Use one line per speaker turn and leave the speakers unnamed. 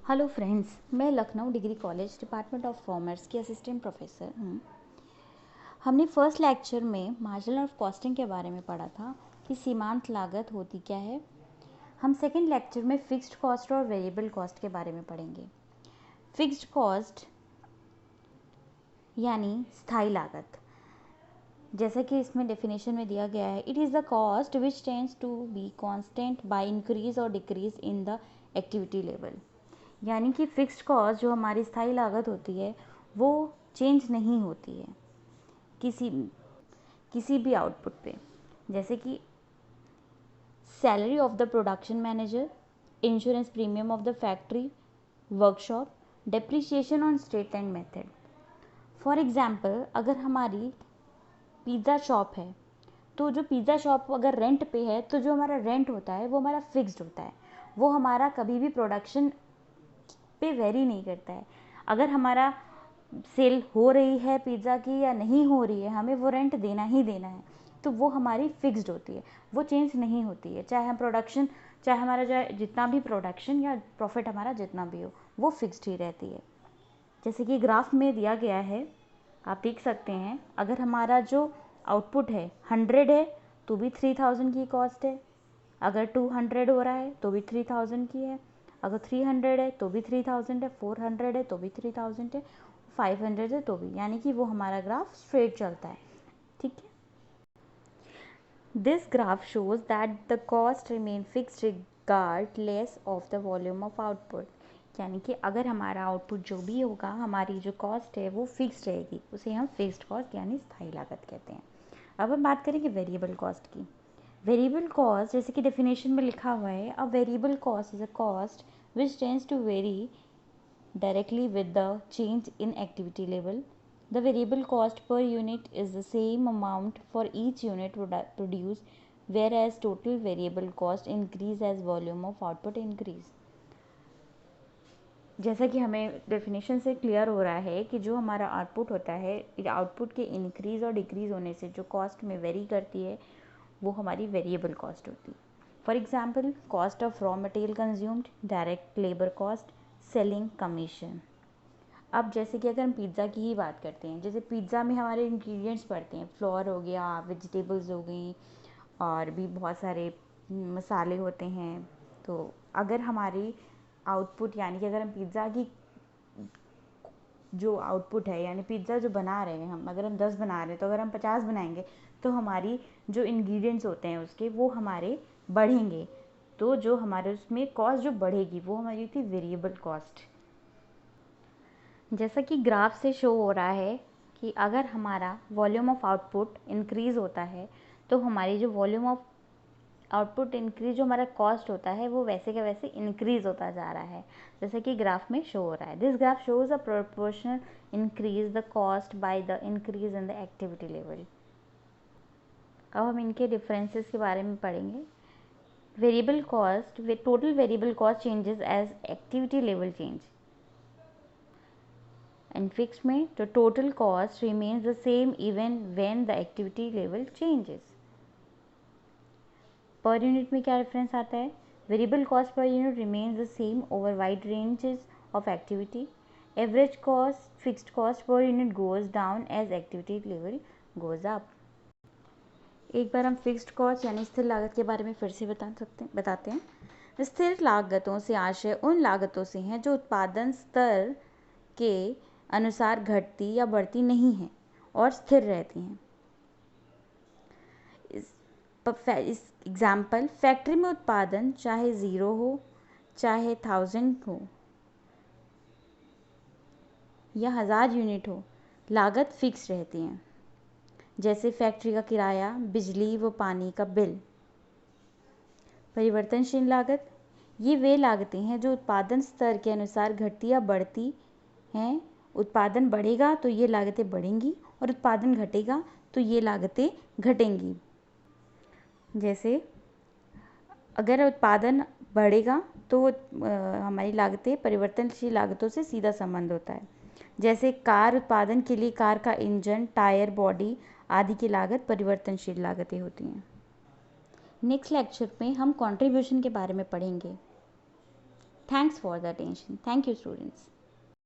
Hello friends, मैं Lucknow degree college department of commerce की assistant professor हूँ। हमने फर्स्ट लेक्चर में मार्जिनल ऑफ कॉस्टिंग के बारे में पढ़ा था कि सीमांत लागत होती क्या है। हम सेकंड लेक्चर में फिक्स्ड कॉस्ट और वेरिएबल कॉस्ट के बारे में पढ़ेंगे। फिक्स्ड कॉस्ट यानी स्थायी लागत, जैसा कि इसमें डेफिनेशन में दिया गया है, it is the cost which tends to be constant by increase और decrease in the activity level. यानी कि फिक्स्ड कॉस्ट जो हमारी स्थायी लागत होती है वो चेंज नहीं होती है किसी भी आउटपुट पे, जैसे कि salary of the production manager, insurance premium of the factory workshop, depreciation on state and method. For example, अगर हमारी पिज़्ज़ा शॉप है तो जो पिज़्ज़ा शॉप अगर रेंट पे है तो जो हमारा रेंट होता है वो हमारा फिक्स्ड होता है, वो हमारा कभी भी प्रोडक्शन पे वेरी नहीं करता है। अगर हमारा सेल हो रही है पिज़्ज़ा की या नहीं हो रही है, हमें वो रेंट देना ही देना है, तो वो हमारी फिक्स्ड होती है, वो चेंज नहीं होती है। चाहे हमारा जितना भी प्रोडक्शन या प्रॉफिट हमारा जितना भी हो, वो फिक्स्ड ही रहती है। जैसे कि ग्राफ में दिया गया है, आप देख सकते हैं, अगर हमारा जो आउटपुट है 100 है तो भी 3000 की कॉस्ट है, अगर 200 हो रहा है तो भी 3000 की है, अगर 300 है तो भी 3000 है, 400 है तो भी 3000 है, 500 है तो भी, यानी कि वो हमारा ग्राफ स्ट्रेट चलता है। ठीक है। This graph shows that the cost remain fixed regardless of the volume of output. यानी कि अगर हमारा आउटपुट जो भी होगा, हमारी जो कॉस्ट है वो फिक्स्ड रहेगी, उसे हम फिक्स्ड कॉस्ट यानी स्थायी लागत कहते हैं। अब हम बात करेंगे वेरिएबल कॉस्ट की। वेरिएबल कॉस्ट, जैसे कि डेफिनेशन में लिखा हुआ है, a variable cost is a cost which tends to vary directly with the change in activity level. The variable cost per unit is the same amount for each unit produced, whereas total variable cost increase as volume of output increase. जैसा कि हमें definition से clear हो रहा है कि जो हमारा आउटपुट होता है, आउटपुट के इंक्रीज और डिक्रीज होने से जो कॉस्ट में वेरी करती है वो हमारी वेरिएबल कॉस्ट होती है। For example, cost of raw material consumed, direct labour cost, selling commission. अब जैसे कि अगर हम पिज़्ज़ा की ही बात करते हैं, जैसे पिज़्ज़ा में हमारे इंग्रेडिएंट्स पड़ते हैं, फ्लोर हो गया, वेजिटेबल्स हो गई और भी बहुत सारे मसाले होते हैं। तो अगर हमारी आउटपुट, यानी कि अगर हम पिज़्ज़ा की जो आउटपुट है, यानी पिज़्ज़ा जो बना रहे हैं हम, अगर हम 10 बना रहे हैं तो अगर हम 50 बनाएंगे तो हमारी जो इंग्रेडिएंट्स होते हैं उसके, वो हमारे बढ़ेंगे, तो जो हमारे उसमें कॉस्ट जो बढ़ेगी वो हमारी थी वेरिएबल कॉस्ट। जैसा कि ग्राफ से शो हो रहा है कि अगर हमारा वॉल्यूम ऑफ आउटपुट इंक्रीज होता है तो हमारी जो वॉल्यूम ऑफ आउटपुट इंक्रीज, जो हमारा कॉस्ट होता है वो वैसे का वैसे इंक्रीज होता जा रहा है, जैसे कि ग्राफ में शो हो रहा है। This graph shows a proportional increase the cost by the increase in the activity level. अब हम इनके डिफरेंसेस के बारे में पढ़ेंगे। Variable cost, total variable cost changes as activity level change, and fixed में the total cost remains the same even when the activity level changes. Per unit में क्या रेफरेंस आता है? Variable cost per unit remains the same over wide ranges of activity. Average cost, fixed cost per unit goes down as activity level goes up. एक बार हम fixed cost यानी स्थिर लागत के बारे में फिर से बताते हैं। स्थिर लागतों से आशय उन लागतों से हैं जो उत्पादन स्तर के अनुसार घटती या बढ़ती नहीं हैं और स्थिर रहती हैं। इस एग्जाम्पल, फैक्ट्री में उत्पादन चाहे 0 हो, चाहे 1000 हो या 1000 यूनिट हो, लागत फिक्स रहती हैं, जैसे फैक्ट्री का किराया, बिजली व पानी का बिल। परिवर्तनशील लागत, ये वे लागतें हैं जो उत्पादन स्तर के अनुसार घटती या बढ़ती हैं। उत्पादन बढ़ेगा तो ये लागतें बढ़ेंगी और उत्पादन घटेगा तो ये लागतें घटेंगी। जैसे अगर उत्पादन बढ़ेगा तो हमारी लागतें परिवर्तनशील लागतों से सीधा संबंध होता है। जैसे कार उत्पादन के लिए कार का इंजन, टायर, बॉडी आदि की लागत परिवर्तनशील लागतें होती हैं। नेक्स्ट लेक्चर में हम कंट्रीब्यूशन के बारे में पढ़ेंगे। Thanks for the attention. Thank you, students.